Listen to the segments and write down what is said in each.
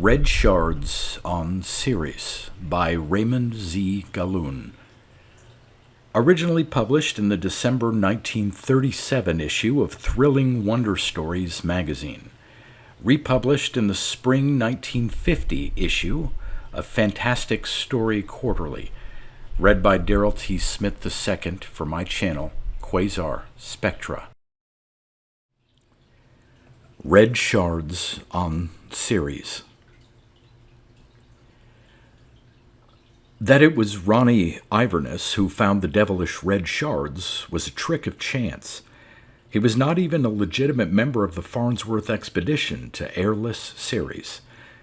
Red Shards on CERES by Raymond Z. Gallun. Originally published in the December 1937 issue of Thrilling Wonder Stories magazine. Republished in the spring 1950 issue of Fantastic Story Quarterly. Read by Darrell T. Smith II for my channel, Quasar Spectra. Red Shards on CERES. That it was Ronnie Iverness who found the devilish red shards was a trick of chance. He was not even a legitimate member of the Farnsworth expedition to airless Ceres.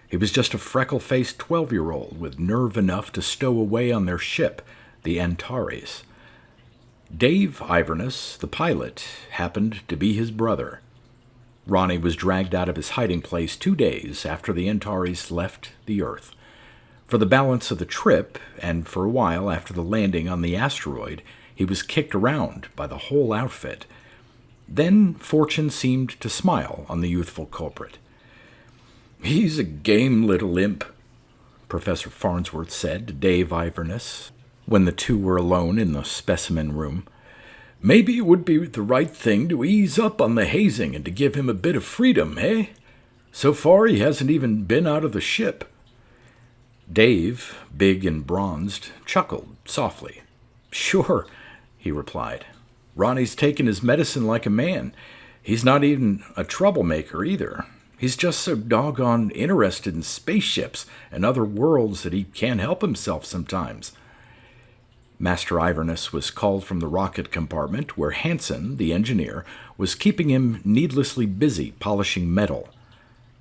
He was just a freckle-faced 12-year-old with nerve enough to stow away on their ship, the Antares. Dave Iverness, the pilot, happened to be his brother. Ronnie was dragged out of his hiding place 2 days after the Antares left the Earth. For the balance of the trip, and for a while after the landing on the asteroid, he was kicked around by the whole outfit. Then fortune seemed to smile on the youthful culprit. "He's a game little imp," Professor Farnsworth said to Dave Iverness when the two were alone in the specimen room. "Maybe it would be the right thing to ease up on the hazing and to give him a bit of freedom, eh? So far he hasn't even been out of the ship." Dave, big and bronzed, chuckled softly. "Sure," he replied. "Ronnie's taken his medicine like a man. He's not even a troublemaker either. He's just so doggone interested in spaceships and other worlds that he can't help himself sometimes." Master Iverness was called from the rocket compartment where Hansen, the engineer, was keeping him needlessly busy polishing metal.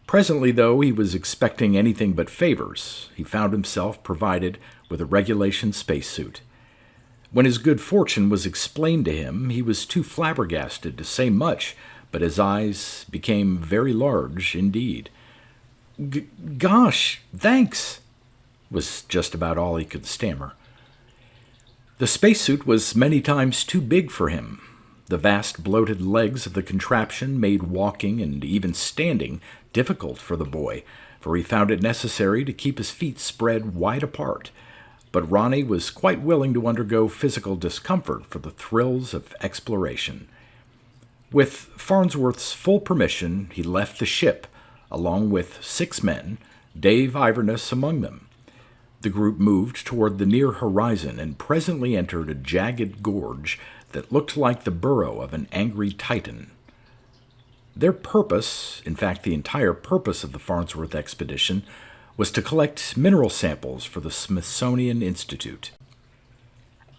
Presently, though he was expecting anything but favors, he found himself provided with a regulation spacesuit. When his good fortune was explained to him, he was too flabbergasted to say much, but his eyes became very large indeed. "Gosh, thanks," was just about all he could stammer. The spacesuit was many times too big for him. The vast bloated legs of the contraption made walking and even standing difficult for the boy, for he found it necessary to keep his feet spread wide apart. But Ronnie was quite willing to undergo physical discomfort for the thrills of exploration. With Farnsworth's full permission, he left the ship, along with 6 men, Dave Iverness among them. The group moved toward the near horizon and presently entered a jagged gorge that looked like the burrow of an angry titan. Their purpose, in fact the entire purpose of the Farnsworth expedition, was to collect mineral samples for the Smithsonian Institute.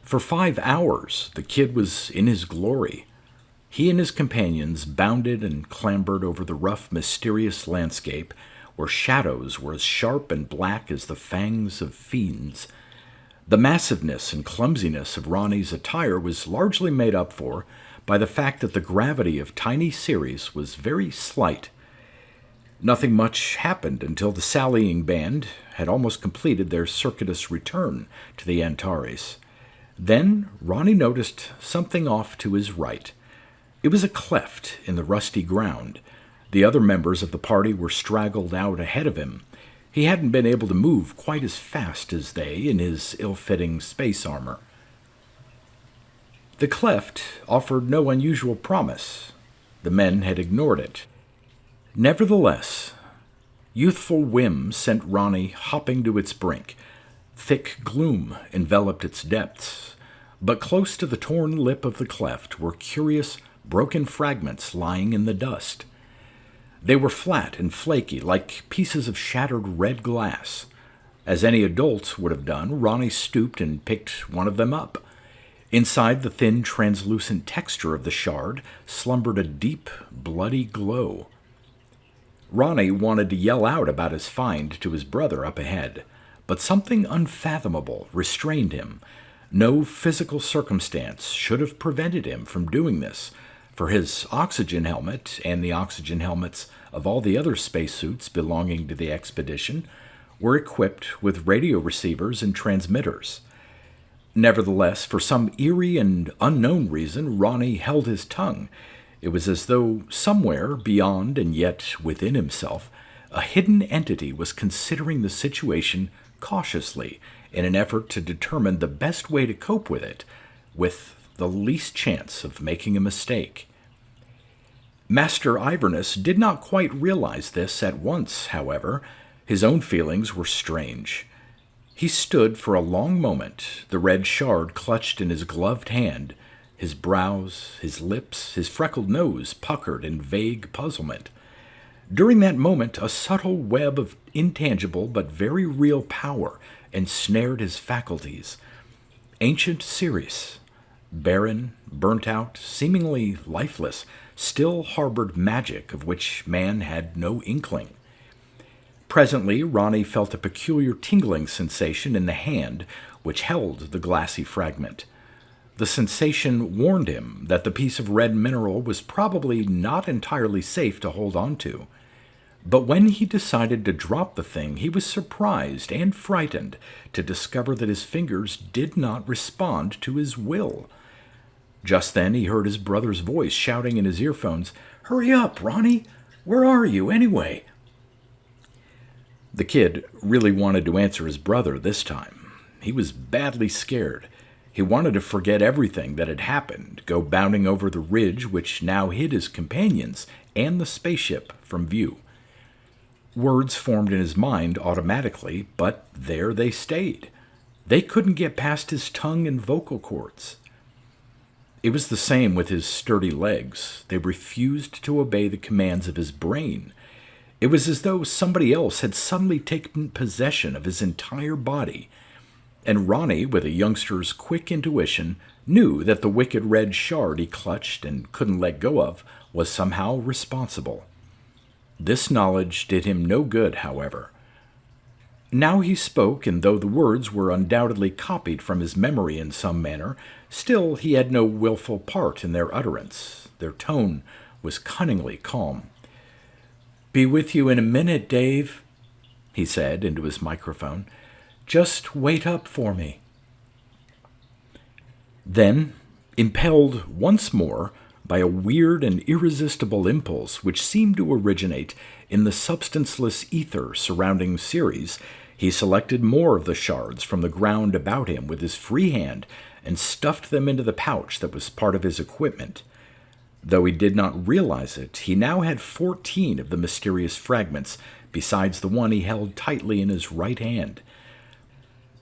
For 5 hours, the kid was in his glory. He and his companions bounded and clambered over the rough, mysterious landscape where shadows were as sharp and black as the fangs of fiends. The massiveness and clumsiness of Ronnie's attire was largely made up for by the fact that the gravity of tiny Ceres was very slight. Nothing much happened until the sallying band had almost completed their circuitous return to the Antares. Then Ronnie noticed something off to his right. It was a cleft in the rusty ground. The other members of the party were straggled out ahead of him. He hadn't been able to move quite as fast as they in his ill-fitting space armor. The cleft offered no unusual promise. The men had ignored it. Nevertheless, youthful whim sent Ronnie hopping to its brink. Thick gloom enveloped its depths, but close to the torn lip of the cleft were curious, broken fragments lying in the dust. They were flat and flaky, like pieces of shattered red glass. As any adult would have done, Ronnie stooped and picked one of them up. Inside the thin, translucent texture of the shard slumbered a deep, bloody glow. Ronnie wanted to yell out about his find to his brother up ahead, but something unfathomable restrained him. No physical circumstance should have prevented him from doing this, for his oxygen helmet and the oxygen helmets of all the other spacesuits belonging to the expedition were equipped with radio receivers and transmitters. Nevertheless, for some eerie and unknown reason, Ronnie held his tongue. It was as though somewhere beyond and yet within himself, a hidden entity was considering the situation cautiously in an effort to determine the best way to cope with it, with the least chance of making a mistake. Master Ivernus did not quite realize this at once, however. His own feelings were strange. He stood for a long moment, the red shard clutched in his gloved hand, his brows, his lips, his freckled nose puckered in vague puzzlement. During that moment, a subtle web of intangible but very real power ensnared his faculties. Ancient CERES, barren, burnt out, seemingly lifeless, still harbored magic of which man had no inkling. Presently, Ronnie felt a peculiar tingling sensation in the hand which held the glassy fragment. The sensation warned him that the piece of red mineral was probably not entirely safe to hold on to. But when he decided to drop the thing, he was surprised and frightened to discover that his fingers did not respond to his will. Just then he heard his brother's voice shouting in his earphones, "Hurry up, Ronnie! Where are you, anyway?" The kid really wanted to answer his brother this time. He was badly scared. He wanted to forget everything that had happened, go bounding over the ridge which now hid his companions and the spaceship from view. Words formed in his mind automatically, but there they stayed. They couldn't get past his tongue and vocal cords. It was the same with his sturdy legs. They refused to obey the commands of his brain. It was as though somebody else had suddenly taken possession of his entire body. And Ronnie, with a youngster's quick intuition, knew that the wicked red shard he clutched and couldn't let go of was somehow responsible. This knowledge did him no good, however. Now he spoke, and though the words were undoubtedly copied from his memory in some manner, still he had no willful part in their utterance. Their tone was cunningly calm. "Be with you in a minute, Dave," he said into his microphone. "Just wait up for me." Then, impelled once more by a weird and irresistible impulse which seemed to originate in the substanceless ether surrounding CERES, he selected more of the shards from the ground about him with his free hand and stuffed them into the pouch that was part of his equipment. Though he did not realize it, he now had 14 of the mysterious fragments, besides the one he held tightly in his right hand.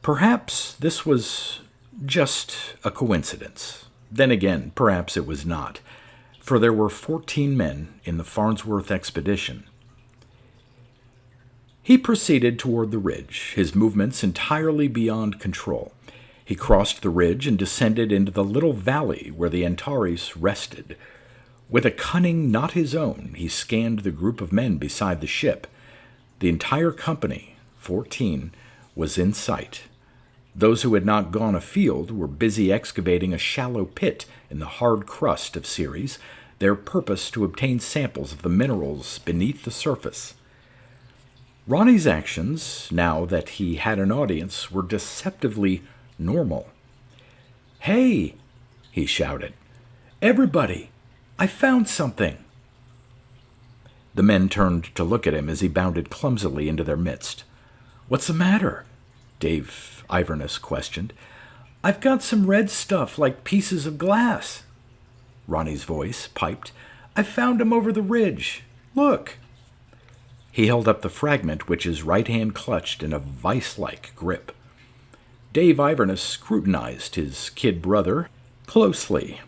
Perhaps this was just a coincidence. Then again, perhaps it was not, for there were 14 men in the Farnsworth expedition. He proceeded toward the ridge, his movements entirely beyond control. He crossed the ridge and descended into the little valley where the Antares rested. With a cunning not his own, he scanned the group of men beside the ship. The entire company, 14, was in sight. Those who had not gone afield were busy excavating a shallow pit in the hard crust of CERES, their purpose to obtain samples of the minerals beneath the surface. Ronnie's actions, now that he had an audience, were deceptively normal. "Hey!" he shouted. "Everybody! I found something!" The men turned to look at him as he bounded clumsily into their midst. "What's the matter?" Dave Ivernus questioned. "I've got some red stuff like pieces of glass." Ronnie's voice piped. "I found 'em over the ridge. Look." He held up the fragment which his right hand clutched in a vice-like grip. Dave Ivernus scrutinized his kid brother closely.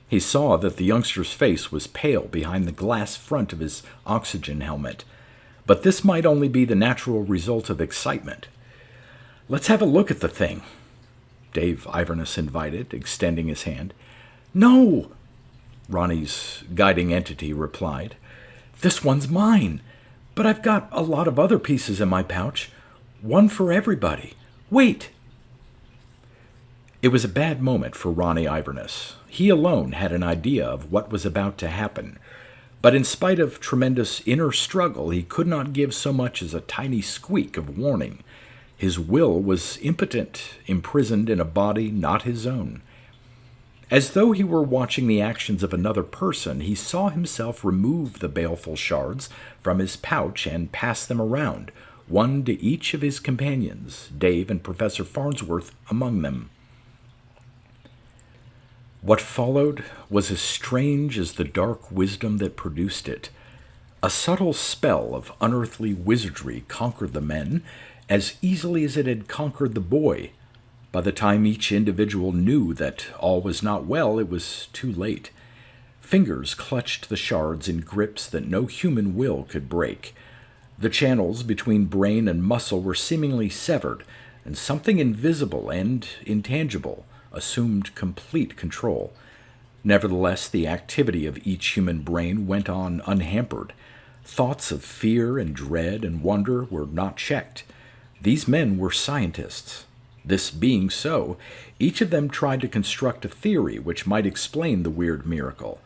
He saw that the youngster's face was pale behind the glass front of his oxygen helmet, but this might only be the natural result of excitement. "Let's have a look at the thing," Dave Ivernus invited, extending his hand. "No," Ronnie's guiding entity replied. "This one's mine, but I've got a lot of other pieces in my pouch. One for everybody. Wait!" It was a bad moment for Ronnie Ivernus. He alone had an idea of what was about to happen, but in spite of tremendous inner struggle, he could not give so much as a tiny squeak of warning. His will was impotent, imprisoned in a body not his own. As though he were watching the actions of another person, he saw himself remove the baleful shards from his pouch and pass them around, one to each of his companions, Dave and Professor Farnsworth among them. What followed was as strange as the dark wisdom that produced it. A subtle spell of unearthly wizardry conquered the men as easily as it had conquered the boy. By the time each individual knew that all was not well, it was too late. Fingers clutched the shards in grips that no human will could break. The channels between brain and muscle were seemingly severed, and something invisible and intangible assumed complete control. Nevertheless, the activity of each human brain went on unhampered. Thoughts of fear and dread and wonder were not checked. These men were scientists. This being so, each of them tried to construct a theory which might explain the weird miracle.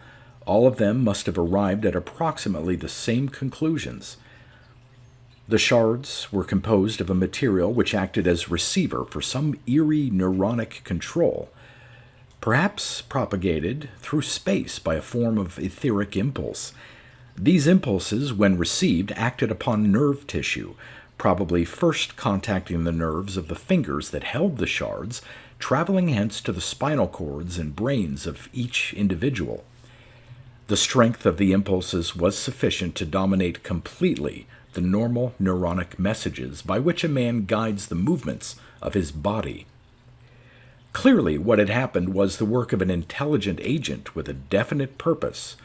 All of them must have arrived at approximately the same conclusions. The shards were composed of a material which acted as receiver for some eerie neuronic control, perhaps propagated through space by a form of etheric impulse. These impulses, when received, acted upon nerve tissue, probably first contacting the nerves of the fingers that held the shards, traveling hence to the spinal cords and brains of each individual. The strength of the impulses was sufficient to dominate completely the normal neuronic messages by which a man guides the movements of his body. Clearly, what had happened was the work of an intelligent agent with a definite purpose.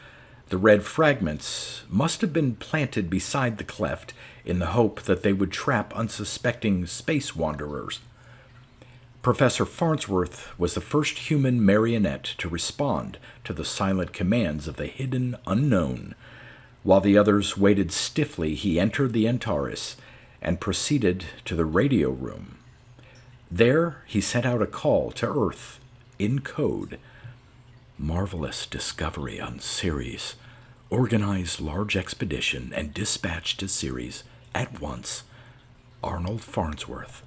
The red fragments must have been planted beside the cleft in the hope that they would trap unsuspecting space wanderers. Professor Farnsworth was the first human marionette to respond to the silent commands of the hidden unknown. While the others waited stiffly, he entered the Antares and proceeded to the radio room. There he sent out a call to Earth in code. Marvelous discovery on CERES. Organize large expedition and dispatch to CERES at once. Arnold Farnsworth.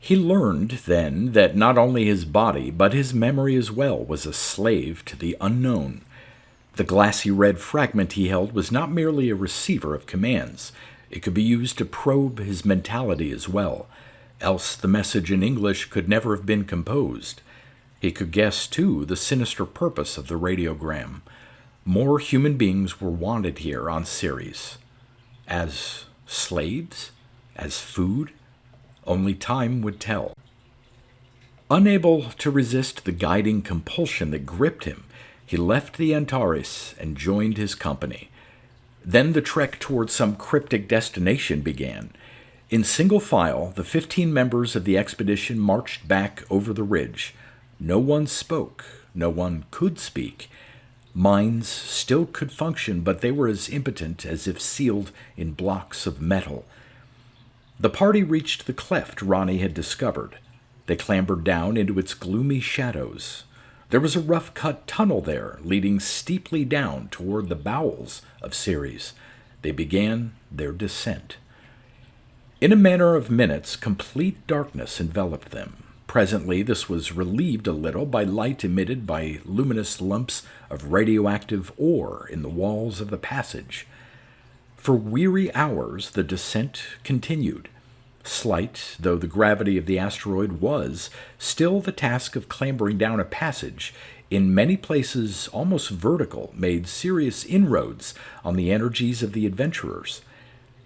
He learned then that not only his body, but his memory as well, was a slave to the unknown. The glassy red fragment he held was not merely a receiver of commands. It could be used to probe his mentality as well, else the message in English could never have been composed. He could guess, too, the sinister purpose of the radiogram. More human beings were wanted here on CERES. As slaves? As food? Only time would tell. Unable to resist the guiding compulsion that gripped him, he left the Antares and joined his company. Then the trek towards some cryptic destination began. In single file, the 15 members of the expedition marched back over the ridge. No one spoke. No one could speak. Minds still could function, but they were as impotent as if sealed in blocks of metal. The party reached the cleft Ronnie had discovered. They clambered down into its gloomy shadows. There was a rough-cut tunnel there, leading steeply down toward the bowels of CERES. They began their descent. In a matter of minutes, complete darkness enveloped them. Presently, this was relieved a little by light emitted by luminous lumps of radioactive ore in the walls of the passage. For weary hours, the descent continued. Slight though the gravity of the asteroid was, still the task of clambering down a passage, in many places almost vertical, made serious inroads on the energies of the adventurers.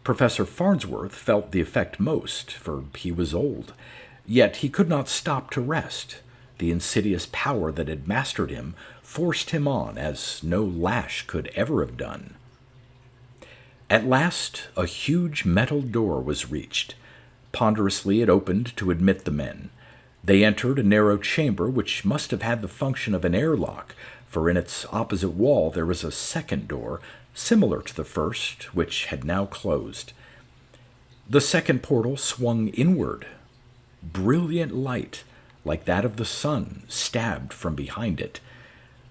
Professor Farnsworth felt the effect most, for he was old. Yet he could not stop to rest. The insidious power that had mastered him forced him on as no lash could ever have done. At last, a huge metal door was reached. Ponderously it opened to admit the men. They entered a narrow chamber which must have had the function of an airlock, for in its opposite wall there was a second door, similar to the first, which had now closed. The second portal swung inward. Brilliant light, like that of the sun, stabbed from behind it.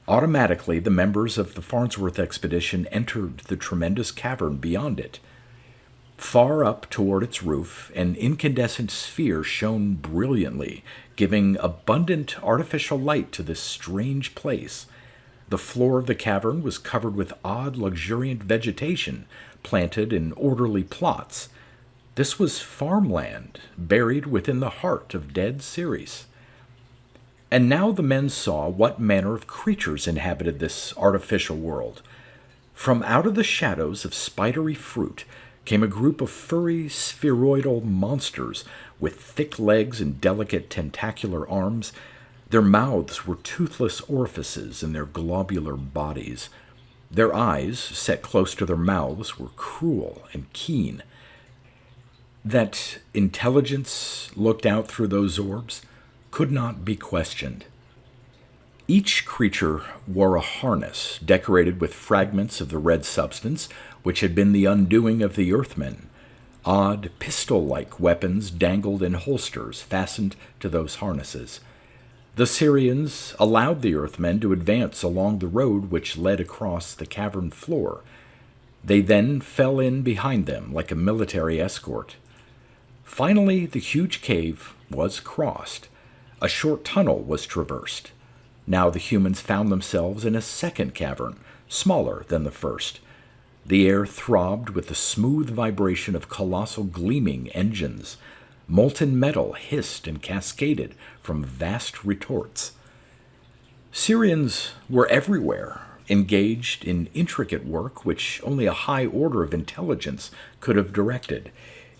Automatically, the members of the Farnsworth expedition entered the tremendous cavern beyond it. Far up toward its roof, an incandescent sphere shone brilliantly, giving abundant artificial light to this strange place. The floor of the cavern was covered with odd, luxuriant vegetation, planted in orderly plots. This was farmland, buried within the heart of dead Ceres. And now the men saw what manner of creatures inhabited this artificial world. From out of the shadows of spidery fruit came a group of furry, spheroidal monsters with thick legs and delicate tentacular arms. Their mouths were toothless orifices in their globular bodies. Their eyes, set close to their mouths, were cruel and keen. That intelligence looked out through those orbs could not be questioned. Each creature wore a harness decorated with fragments of the red substance which had been the undoing of the Earthmen. Odd, pistol-like weapons dangled in holsters fastened to those harnesses. The Syrians allowed the Earthmen to advance along the road which led across the cavern floor. They then fell in behind them like a military escort. Finally, the huge cave was crossed. A short tunnel was traversed. Now the humans found themselves in a second cavern, smaller than the first. The air throbbed with the smooth vibration of colossal gleaming engines. Molten metal hissed and cascaded from vast retorts. Syrians were everywhere, engaged in intricate work which only a high order of intelligence could have directed.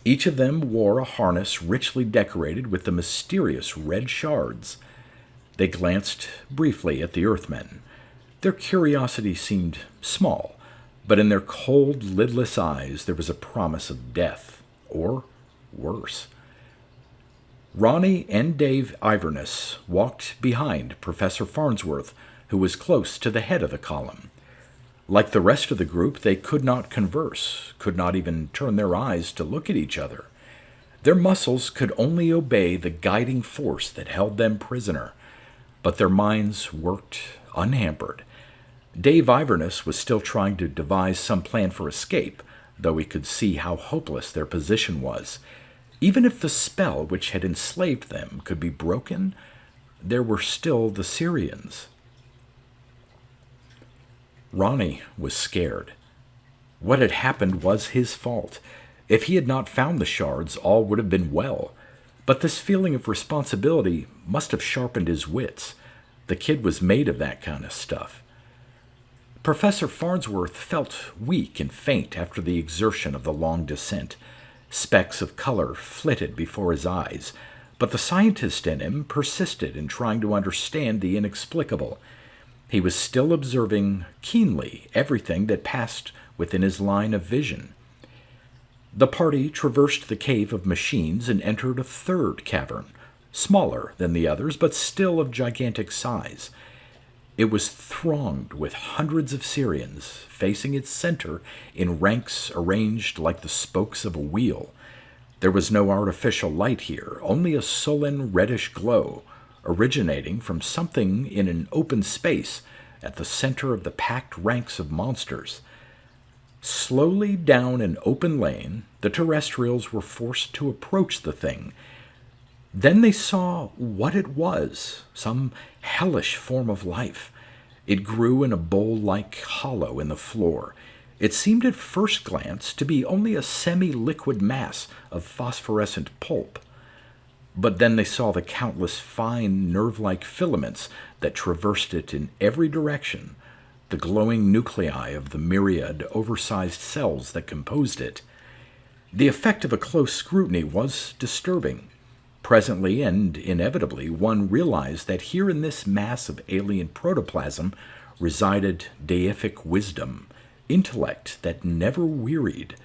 Each of them wore a harness richly decorated with the mysterious red shards. They glanced briefly at the Earthmen. Their curiosity seemed small, but in their cold, lidless eyes there was a promise of death, or worse. Ronnie and Dave Iverness walked behind Professor Farnsworth, who was close to the head of the column. Like the rest of the group, they could not converse, could not even turn their eyes to look at each other. Their muscles could only obey the guiding force that held them prisoner, but their minds worked unhampered. Dave Iverness was still trying to devise some plan for escape, though he could see how hopeless their position was. Even if the spell which had enslaved them could be broken, there were still the Syrians. Ronnie was scared. What had happened was his fault. If he had not found the shards, all would have been well. But this feeling of responsibility must have sharpened his wits. The kid was made of that kind of stuff. Professor Farnsworth felt weak and faint after the exertion of the long descent. Specks of color flitted before his eyes, but the scientist in him persisted in trying to understand the inexplicable. He was still observing keenly everything that passed within his line of vision. The party traversed the cave of machines and entered a third cavern, smaller than the others, but still of gigantic size. It was thronged with hundreds of Syrians, facing its center in ranks arranged like the spokes of a wheel. There was no artificial light here, only a sullen reddish glow, originating from something in an open space at the center of the packed ranks of monsters. Slowly down an open lane, the terrestrials were forced to approach the thing. Then they saw what it was, some hellish form of life. It grew in a bowl-like hollow in the floor. It seemed at first glance to be only a semi-liquid mass of phosphorescent pulp. But then they saw the countless fine nerve-like filaments that traversed it in every direction, the glowing nuclei of the myriad oversized cells that composed it. The effect of a close scrutiny was disturbing. Presently and inevitably, one realized that here in this mass of alien protoplasm resided deific wisdom, intellect that never wearied.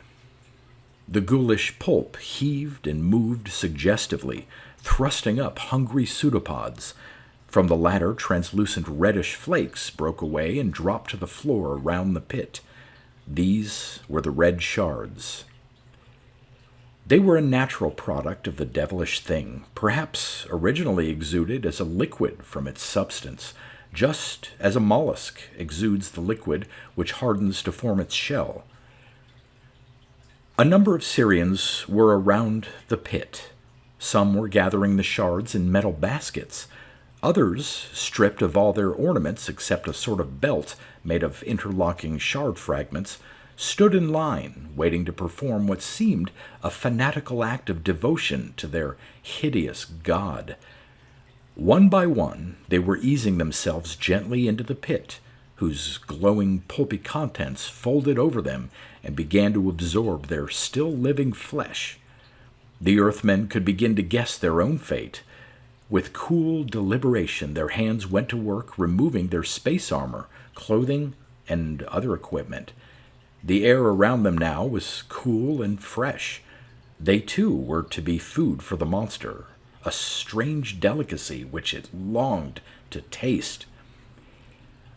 The ghoulish pulp heaved and moved suggestively, thrusting up hungry pseudopods. From the latter, translucent reddish flakes broke away and dropped to the floor around the pit. These were the red shards. They were a natural product of the devilish thing, perhaps originally exuded as a liquid from its substance, just as a mollusk exudes the liquid which hardens to form its shell. A number of Syrians were around the pit. Some were gathering the shards in metal baskets. Others, stripped of all their ornaments except a sort of belt made of interlocking shard fragments, stood in line, waiting to perform what seemed a fanatical act of devotion to their hideous god. One by one, they were easing themselves gently into the pit, whose glowing pulpy contents folded over them and began to absorb their still-living flesh. The Earthmen could begin to guess their own fate. With cool deliberation, their hands went to work removing their space armor, clothing, and other equipment. The air around them now was cool and fresh. They, too, were to be food for the monster, a strange delicacy which it longed to taste.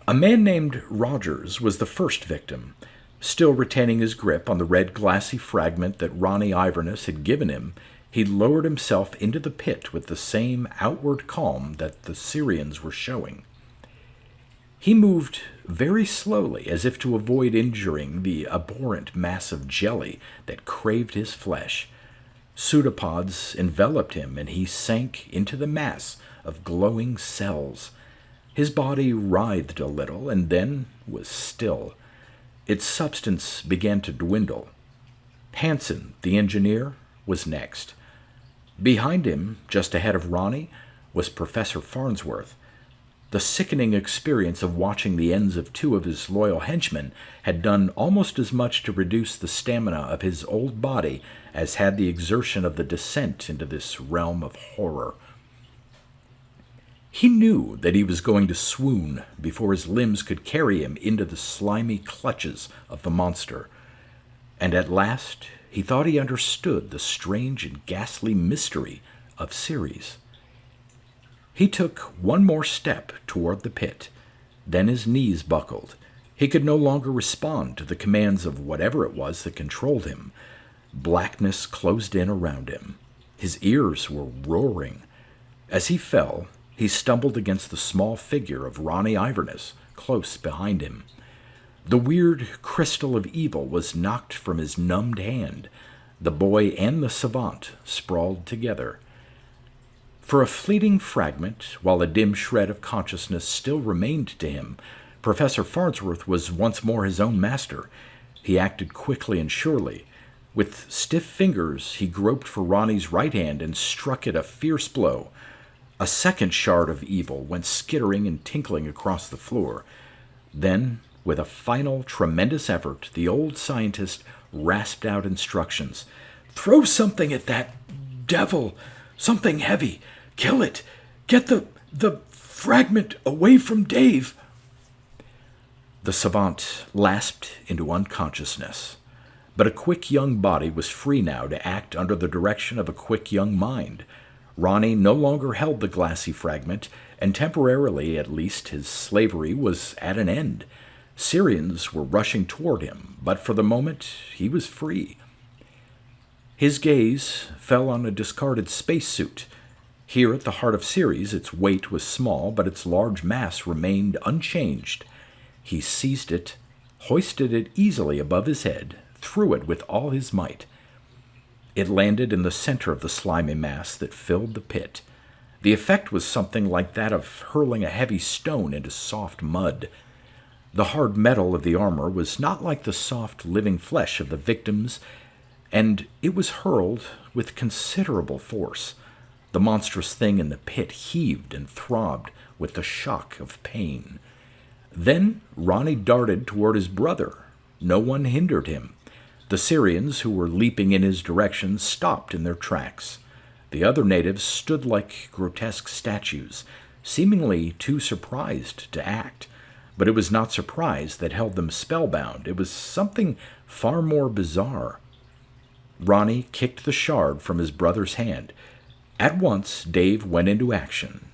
A man named Rogers was the first victim. Still retaining his grip on the red glassy fragment that Ronnie Iverness had given him, he lowered himself into the pit with the same outward calm that the Syrians were showing. He moved very slowly, as if to avoid injuring the abhorrent mass of jelly that craved his flesh. Pseudopods enveloped him, and he sank into the mass of glowing cells. His body writhed a little, and then was still. Its substance began to dwindle. Hansen, the engineer, was next. Behind him, just ahead of Ronnie, was Professor Farnsworth. The sickening experience of watching the ends of two of his loyal henchmen had done almost as much to reduce the stamina of his old body as had the exertion of the descent into this realm of horror. He knew that he was going to swoon before his limbs could carry him into the slimy clutches of the monster. And at last he thought he understood the strange and ghastly mystery of CERES. He took one more step toward the pit. Then his knees buckled. He could no longer respond to the commands of whatever it was that controlled him. Blackness closed in around him. His ears were roaring. As he fell, he stumbled against the small figure of Ronnie Iverness close behind him. The weird crystal of evil was knocked from his numbed hand. The boy and the savant sprawled together. For a fleeting fragment, while a dim shred of consciousness still remained to him, Professor Farnsworth was once more his own master. He acted quickly and surely. With stiff fingers, he groped for Ronnie's right hand and struck it a fierce blow. A second shard of evil went skittering and tinkling across the floor. Then, with a final, tremendous effort, the old scientist rasped out instructions. "Throw something at that devil! Something heavy! Kill it! Get the fragment away from Dave!" The savant lapsed into unconsciousness. But a quick young body was free now to act under the direction of a quick young mind. Ronnie no longer held the glassy fragment, and temporarily, at least, his slavery was at an end. Syrians were rushing toward him, but for the moment he was free. His gaze fell on a discarded spacesuit. Here at the heart of CERES, its weight was small, but its large mass remained unchanged. He seized it, hoisted it easily above his head, threw it with all his might. It landed in the center of the slimy mass that filled the pit. The effect was something like that of hurling a heavy stone into soft mud. The hard metal of the armor was not like the soft, living flesh of the victims, and it was hurled with considerable force. The monstrous thing in the pit heaved and throbbed with the shock of pain. Then Ronnie darted toward his brother. No one hindered him. The Syrians, who were leaping in his direction, stopped in their tracks. The other natives stood like grotesque statues, seemingly too surprised to act. But it was not surprise that held them spellbound. It was something far more bizarre. Ronnie kicked the shard from his brother's hand. At once, Dave went into action.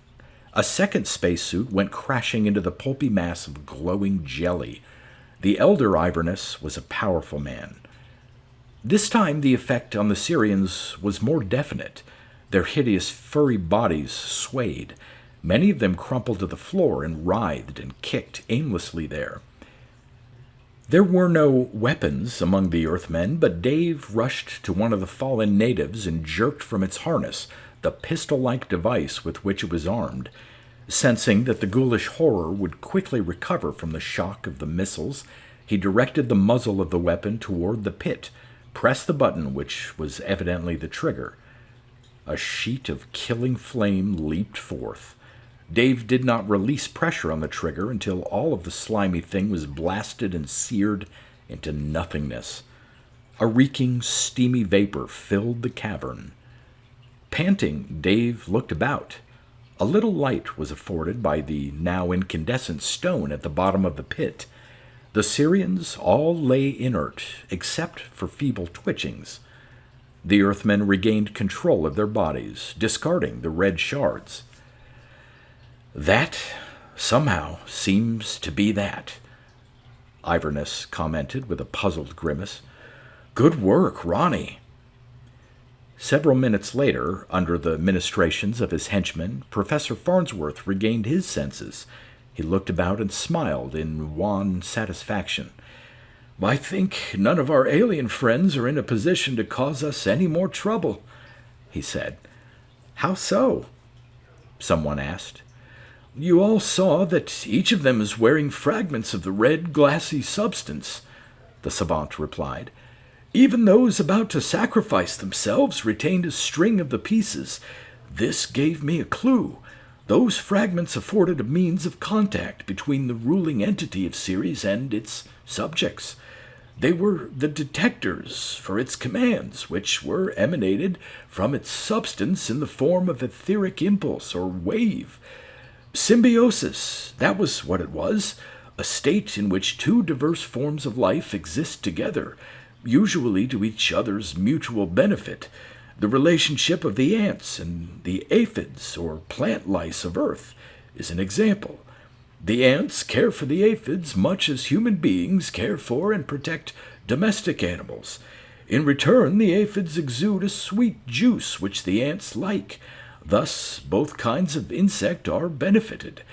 A second spacesuit went crashing into the pulpy mass of glowing jelly. The elder Iverness was a powerful man. This time the effect on the Syrians was more definite. Their hideous furry bodies swayed. Many of them crumpled to the floor and writhed and kicked aimlessly there. There were no weapons among the Earthmen, but Dave rushed to one of the fallen natives and jerked from its harness the pistol-like device with which it was armed. Sensing that the ghoulish horror would quickly recover from the shock of the missiles, he directed the muzzle of the weapon toward the pit, pressed the button, which was evidently the trigger. A sheet of killing flame leaped forth. Dave did not release pressure on the trigger until all of the slimy thing was blasted and seared into nothingness. A reeking, steamy vapor filled the cavern. Panting, Dave looked about. A little light was afforded by the now incandescent stone at the bottom of the pit. The Syrians all lay inert, except for feeble twitchings. The Earthmen regained control of their bodies, discarding the red shards. "That, somehow, seems to be that," Iverness commented with a puzzled grimace. "Good work, Ronnie." Several minutes later, under the ministrations of his henchmen, Professor Farnsworth regained his senses. He looked about and smiled in wan satisfaction. "I think none of our alien friends are in a position to cause us any more trouble," he said. "How so?" someone asked. "You all saw that each of them is wearing fragments of the red, glassy substance," the savant replied. "Even those about to sacrifice themselves retained a string of the pieces. This gave me a clue. Those fragments afforded a means of contact between the ruling entity of CERES and its subjects. They were the detectors for its commands, which were emanated from its substance in the form of etheric impulse or wave. Symbiosis, that was what it was, a state in which two diverse forms of life exist together, usually to each other's mutual benefit. The relationship of the ants and the aphids, or plant lice of Earth, is an example. The ants care for the aphids much as human beings care for and protect domestic animals. In return, the aphids exude a sweet juice which the ants like. Thus, both kinds of insect are benefited.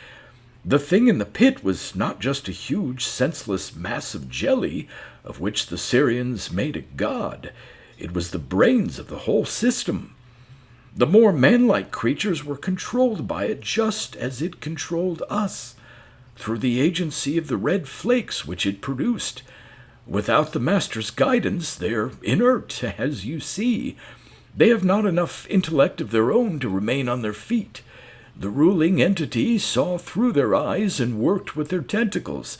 The thing in the pit was not just a huge, senseless mass of jelly, of which the Syrians made a god. It was the brains of the whole system. The more man-like creatures were controlled by it just as it controlled us, through the agency of the red flakes which it produced. Without the Master's guidance, they're inert, as you see. They have not enough intellect of their own to remain on their feet. The ruling entity saw through their eyes and worked with their tentacles,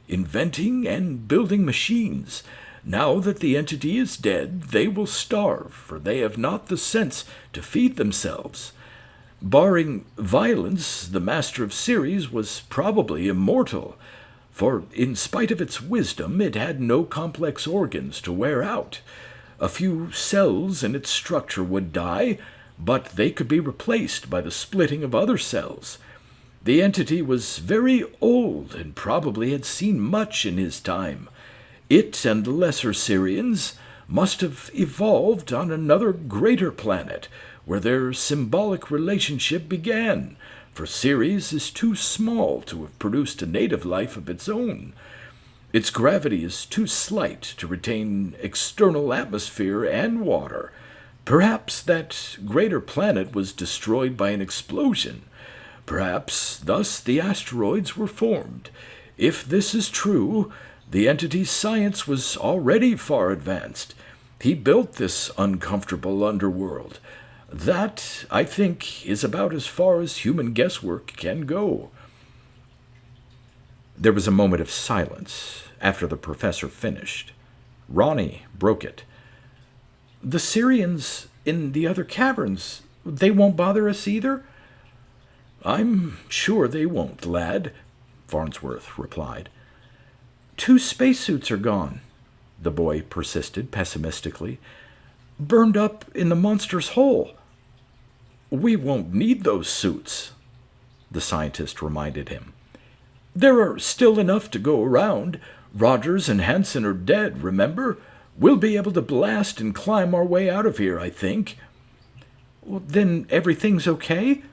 inventing and building machines. Now that the entity is dead, they will starve, for they have not the sense to feed themselves. Barring violence, the Master of CERES was probably immortal, for in spite of its wisdom, it had no complex organs to wear out. A few cells in its structure would die, but they could be replaced by the splitting of other cells. The entity was very old and probably had seen much in his time. It and the lesser Syrians must have evolved on another greater planet, where their symbolic relationship began, for CERES is too small to have produced a native life of its own. Its gravity is too slight to retain external atmosphere and water. Perhaps that greater planet was destroyed by an explosion. Perhaps thus the asteroids were formed. If this is true, the entity's science was already far advanced. He built this uncomfortable underworld. That, I think, is about as far as human guesswork can go." There was a moment of silence after the professor finished. Ronnie broke it. "The Syrians in the other caverns, they won't bother us either?" "I'm sure they won't, lad," Farnsworth replied. "2 spacesuits are gone," the boy persisted pessimistically. "Burned up in the monster's hole." "We won't need those suits," the scientist reminded him. "There are still enough to go around. Rogers and Hansen are dead, remember? We'll be able to blast and climb our way out of here, I think." "Well, then everything's okay?"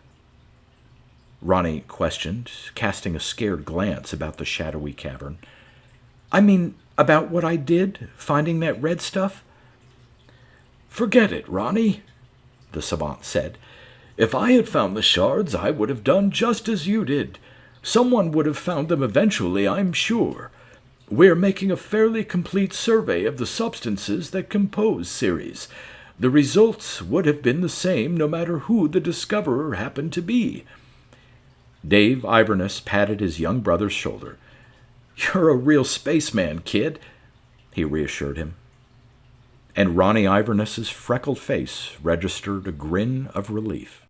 Ronnie questioned, casting a scared glance about the shadowy cavern. "I mean, About what I did, finding that red stuff? Forget it, Ronnie, the savant said. If I had found the shards, I would have done just as you did. Someone would have found them eventually, I'm sure. We're making a fairly complete survey of the substances that compose CERES. The results would have been the same no matter who the discoverer happened to be. Dave Iverness patted his young brother's shoulder. You're a real spaceman, kid, he reassured him. And Ronnie Iverness's freckled face registered a grin of relief.